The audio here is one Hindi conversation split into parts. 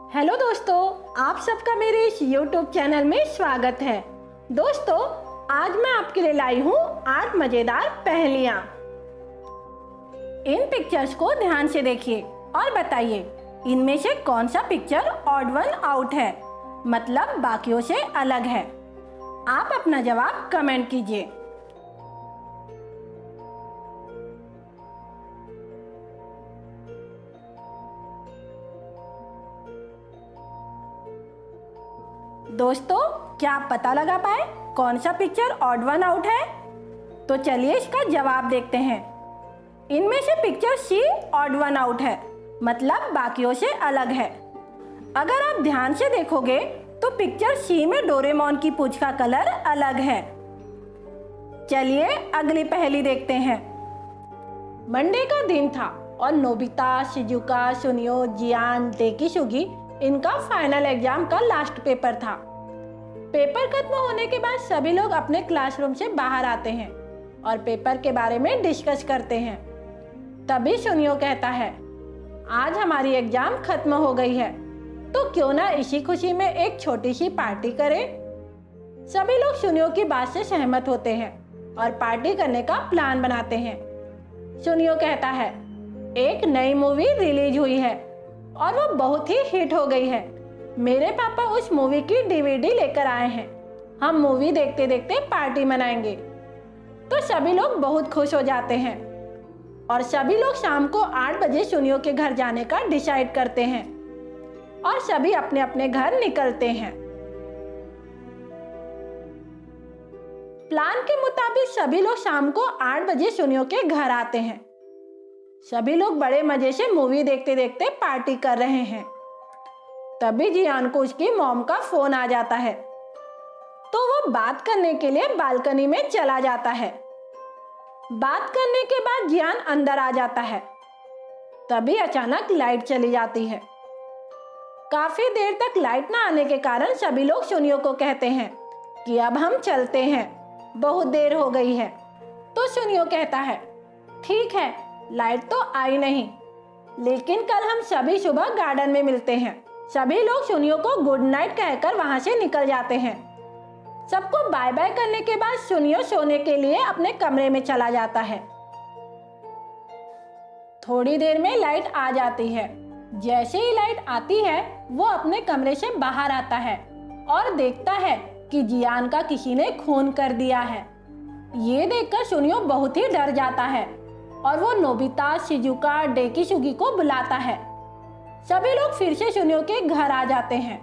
हेलो दोस्तों, आप सबका मेरे इस YouTube चैनल में स्वागत है। दोस्तों, आज मैं आपके लिए लाई हूँ 8 मजेदार पहेलियाँ। इन पिक्चर्स को ध्यान से देखिए और बताइए इनमें से कौन सा पिक्चर ऑड वन आउट है, मतलब बाकियों से अलग है। आप अपना जवाब कमेंट कीजिए। दोस्तों, क्या आप पता लगा पाए कौन सा पिक्चर ऑड वन आउट है? तो चलिए इसका जवाब देखते हैं। इनमें से पिक्चर सी ऑड वन आउट है, मतलब बाकियों से अलग है। अगर आप ध्यान से देखोगे तो पिक्चर सी में डोरेमोन की पूंछ का कलर अलग है। चलिए अगली पहेली देखते हैं। मंडे का दिन था और नोबिता, शिजुका, सुनियो, जियान, डेकिसुगी इनका फाइनल एग्जाम का लास्ट पेपर था। पेपर खत्म होने के बाद सभी लोग अपने क्लासरूम से बाहर आते हैं और पेपर के बारे में डिस्कस करते हैं। तभी सुनियो कहता है, आज हमारी एग्जाम खत्म हो गई है, तो क्यों ना इसी खुशी में एक छोटी सी पार्टी करें। सभी लोग सुनियो की बात से सहमत होते हैं और पार्टी करने का प्लान बनाते हैं। सुनियो कहता है, एक नई मूवी रिलीज हुई है और वो बहुत ही हिट हो गई है। मेरे पापा उस मूवी की डीवीडी लेकर आए हैं। हम मूवी देखते देखते पार्टी मनाएंगे। तो सभी लोग बहुत खुश हो जाते हैं और सभी लोग शाम को 8 बजे सुनियो के घर जाने का डिसाइड करते हैं और सभी अपने अपने घर निकलते हैं। प्लान के मुताबिक सभी लोग शाम को 8 बजे सुनियो के घर आते हैं। सभी लोग बड़े मजे से मूवी देखते देखते पार्टी कर रहे हैं। तभी जियान को उसकी मॉम का फोन आ जाता है, तो वो बात करने के लिए बालकनी में चला जाता है। बात करने के बाद जियान अंदर आ जाता है। तभी अचानक लाइट चली जाती है। काफी देर तक लाइट ना आने के कारण सभी लोग सुनियो को कहते हैं कि अब हम चलते हैं, बहुत देर हो गई है। तो सुनियो कहता है, ठीक है, लाइट तो आई नहीं, लेकिन कल हम सभी सुबह गार्डन में मिलते हैं। सभी लोग सुनियो को गुड नाइट कहकर वहां से निकल जाते हैं। सबको बाय बाय करने के बाद सुनियो सोने के लिए अपने कमरे में चला जाता है। थोड़ी देर में लाइट आ जाती है। जैसे ही लाइट आती है वो अपने कमरे से बाहर आता है और देखता है कि जियान का किसी ने खून कर दिया है। ये देखकर सुनियो बहुत ही डर जाता है और वो नोबिता, शिजुका, डेकिसुगी को बुलाता है। सभी लोग फिर से सुनियो के घर आ जाते हैं।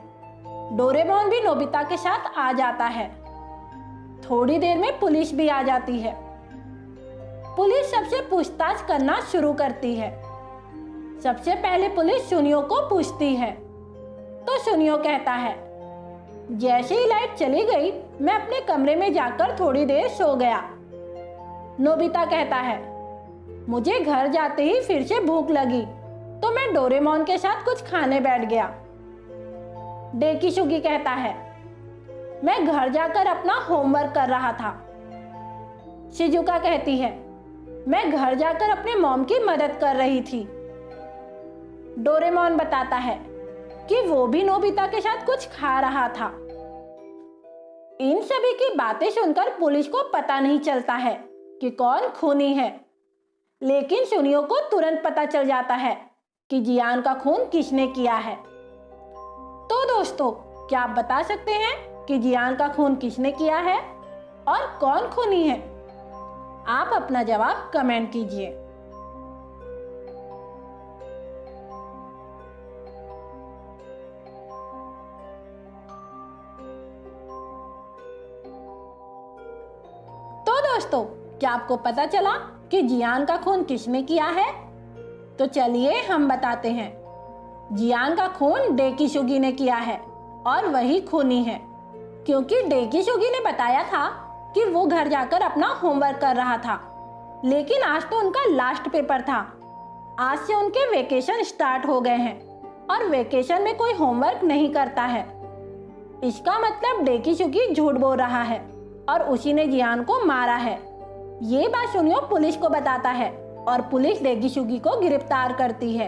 डोरेमोन भी नोबिता के साथ आ जाता है। थोड़ी देर में पुलिस भी आ जाती है। पुलिस सबसे पूछताछ करना शुरू करती है। सबसे पहले पुलिस सुनियो को पूछती है। तो सुनियो कहता है, जैसे ही लाइट चली गई मैं अपने कमरे में जाकर थोड़ी देर सो गया। नोबिता कहता है, मुझे घर जाते ही फिर से भूख लगी, तो मैं डोरेमोन के साथ कुछ खाने बैठ गया। डेकिसुगी कहता है, मैं घर जाकर अपना होमवर्क कर रहा था। शिजुका कहती है, मैं घर जाकर अपने मॉम की मदद कर रही थी। डोरेमोन बताता है कि वो भी नोबिता के साथ कुछ खा रहा था। इन सभी की बातें सुनकर पुलिस को पता नहीं चलता है कि कौन खूनी है, लेकिन सुनियो को तुरंत पता चल जाता है कि जियान का खून किसने किया है। तो दोस्तों, क्या आप बता सकते हैं कि जियान का खून किसने किया है और कौन खूनी है? आप अपना जवाब कमेंट कीजिए। तो दोस्तों, क्या आपको पता चला कि जियान का खून किसने किया है? तो चलिए हम बताते हैं। जियान का खून डेकिसुगी ने किया है और वही खूनी है, क्योंकि डेकिसुगी ने बताया था कि वो घर जाकर अपना होमवर्क कर रहा था, लेकिन आज तो उनका लास्ट पेपर था। आज से उनके वेकेशन स्टार्ट हो गए हैं और वेकेशन में कोई होमवर्क नहीं करता है। इसका मतलब डेकिसुगी झूठ बोल रहा है और उसी ने जियान को मारा है। ये बात सुनियो पुलिस को बताता है और पुलिस डेकिसुगी को गिरफ्तार करती है।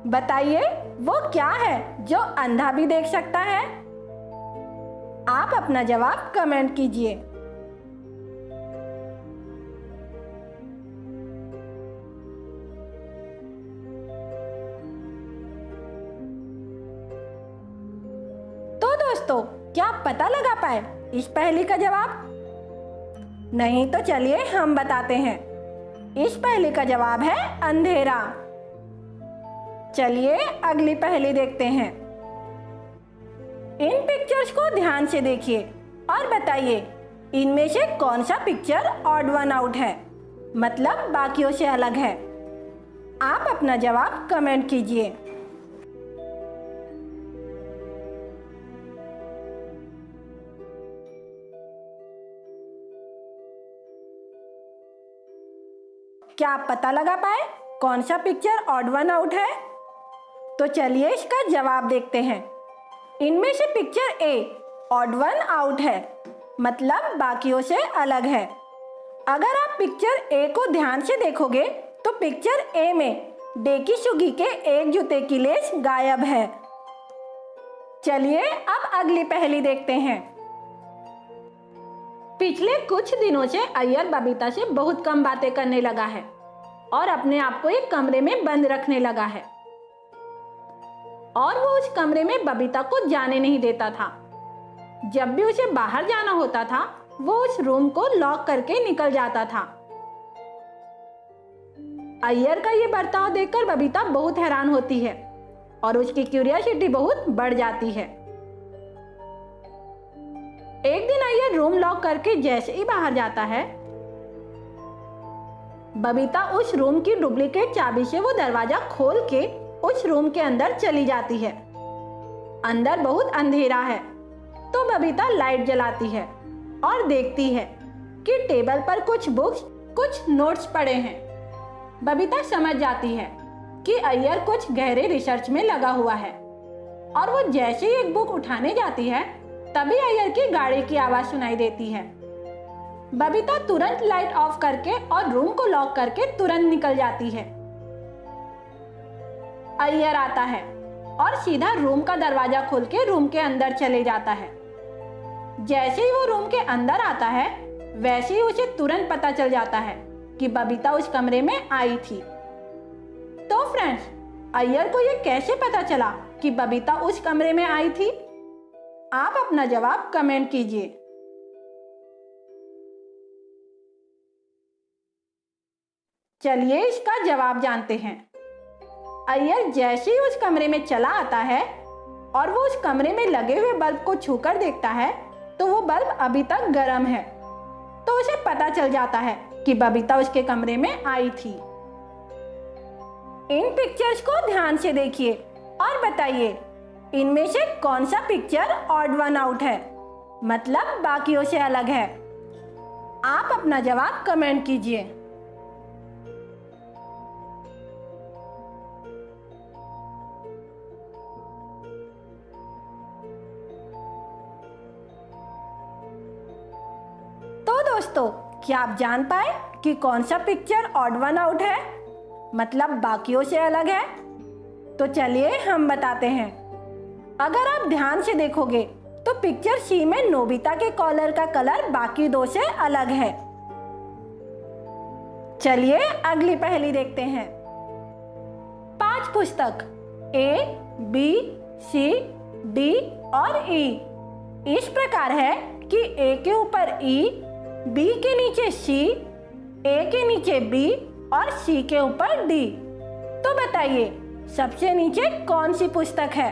बताइए वो क्या है जो अंधा भी देख सकता है? आप अपना जवाब कमेंट कीजिए। तो दोस्तों, क्या आप पता लगा पाए इस पहेली का जवाब? नहीं तो चलिए हम बताते हैं। इस पहेली का जवाब है अंधेरा। चलिए अगली पहेली देखते हैं। इन पिक्चर्स को ध्यान से देखिए और बताइए इनमें से कौन सा पिक्चर ऑड वन आउट है, मतलब बाकियों से अलग है। आप अपना जवाब कमेंट कीजिए। क्या आप पता लगा पाए कौन सा पिक्चर ऑड वन आउट है? तो चलिए इसका जवाब देखते हैं। इनमें से पिक्चर ए ऑड वन आउट है, मतलब बाकियों से अलग है। अगर आप पिक्चर ए को ध्यान से देखोगे तो पिक्चर ए में डेकी शुगी के एक जूते की लेस गायब है। चलिए अब अगली पहेली देखते हैं। पिछले कुछ दिनों से अय्यर बबीता से बहुत कम बातें करने लगा है और अपने आप को एक कमरे में बंद रखने लगा है, और वो उस कमरे में बबीता को जाने नहीं देता था। जब भी उसे बाहर जाना होता था वो उस रूम को लॉक करके निकल जाता था। अय्यर का ये बर्ताव देखकर बबीता बहुत हैरान होती है और उसकी क्यूरियोसिटी बहुत बढ़ जाती है। एक दिन अय्यर रूम लॉक करके जैसे ही बाहर जाता है, बबीता उस रूम की डुप्लीकेट चाबी से वो दरवाजा खोल के उस रूम के अंदर चली जाती है। अंदर बहुत अंधेरा है तो बबीता लाइट जलाती है और देखती है कि टेबल पर कुछ बुक्स, कुछ नोट्स पड़े हैं। बबीता समझ जाती है कि अय्यर कुछ गहरे रिसर्च में लगा हुआ है, और वो जैसे ही एक बुक उठाने जाती है तभी अय्यर की गाड़ी की आवाज सुनाई देती है। बबीता तुरंत लाइट ऑफ करके और रूम को लॉक करके तुरंत निकल जाती है। अय्यर आता है और सीधा रूम का दरवाजा खोल के रूम के अंदर चले जाता है। जैसे ही वो रूम के अंदर आता है वैसे ही उसे तुरंत पता चल जाता है कि बबीता उस कमरे में आई थी। तो फ्रेंड्स, अय्यर को ये कैसे पता चला कि बबीता उस कमरे में आई थी? आप अपना जवाब कमेंट कीजिए। चलिए इसका जवाब जानते हैं। अय्यर जैसे ही उस कमरे में चला आता है और वो उस कमरे में लगे हुए बल्ब को छूकर देखता है तो वो बल्ब अभी तक गर्म है, तो उसे पता चल जाता है कि बबीता उसके कमरे में आई थी। इन पिक्चर्स को ध्यान से देखिए और बताइए इनमें से कौन सा पिक्चर ऑड वन आउट है, मतलब बाकियों से अलग है। आप अपना जवाब कमेंट कीजिए। तो दोस्तों, क्या आप जान पाए कि कौन सा पिक्चर ऑड वन आउट है, मतलब बाकियों से अलग है? तो चलिए हम बताते हैं। अगर आप ध्यान से देखोगे तो पिक्चर सी में नोबिता के कॉलर का कलर बाकी दो से अलग है। चलिए अगली पहेली देखते हैं। 5 पुस्तक ए, बी, सी, डी और ई इस प्रकार है कि ए के ऊपर ई, बी के नीचे सी, ए के नीचे बी और सी के ऊपर डी। तो बताइए सबसे नीचे कौन सी पुस्तक है?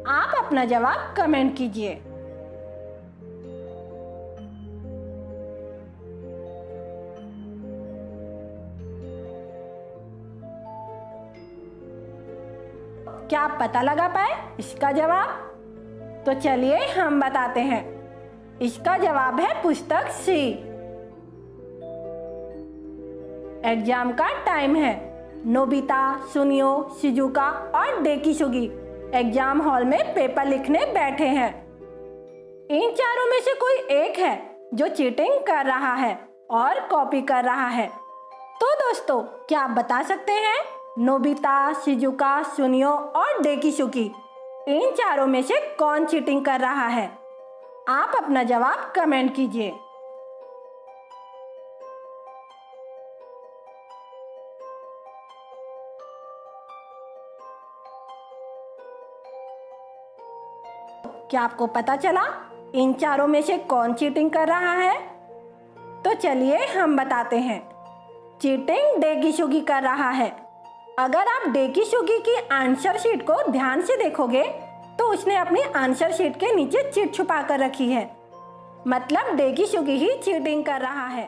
आप अपना जवाब कमेंट कीजिए। क्या आप पता लगा पाए इसका जवाब? तो चलिए हम बताते हैं। इसका जवाब है पुस्तक सी। एग्जाम का टाइम है। नोबिता, सुनियो, शिजुका और डेकिसुगी एग्जाम हॉल में पेपर लिखने बैठे हैं। इन चारों में से कोई एक है जो चीटिंग कर रहा है और कॉपी कर रहा है। तो दोस्तों, क्या आप बता सकते हैं नोबिता, शिजुका, सुनियो और डेकिशुकी, इन चारों में से कौन चीटिंग कर रहा है? आप अपना जवाब कमेंट कीजिए। क्या आपको पता चला इन चारों में से कौन चीटिंग कर रहा है? तो चलिए हम बताते हैं। चीटिंग डेकिशुकी कर रहा है। अगर आप डेकिशुकी की आंसर शीट को ध्यान से देखोगे तो उसने अपनी आंसर शीट के नीचे चीट छुपा कर रखी है, मतलब डेकिशुकी ही चीटिंग कर रहा है।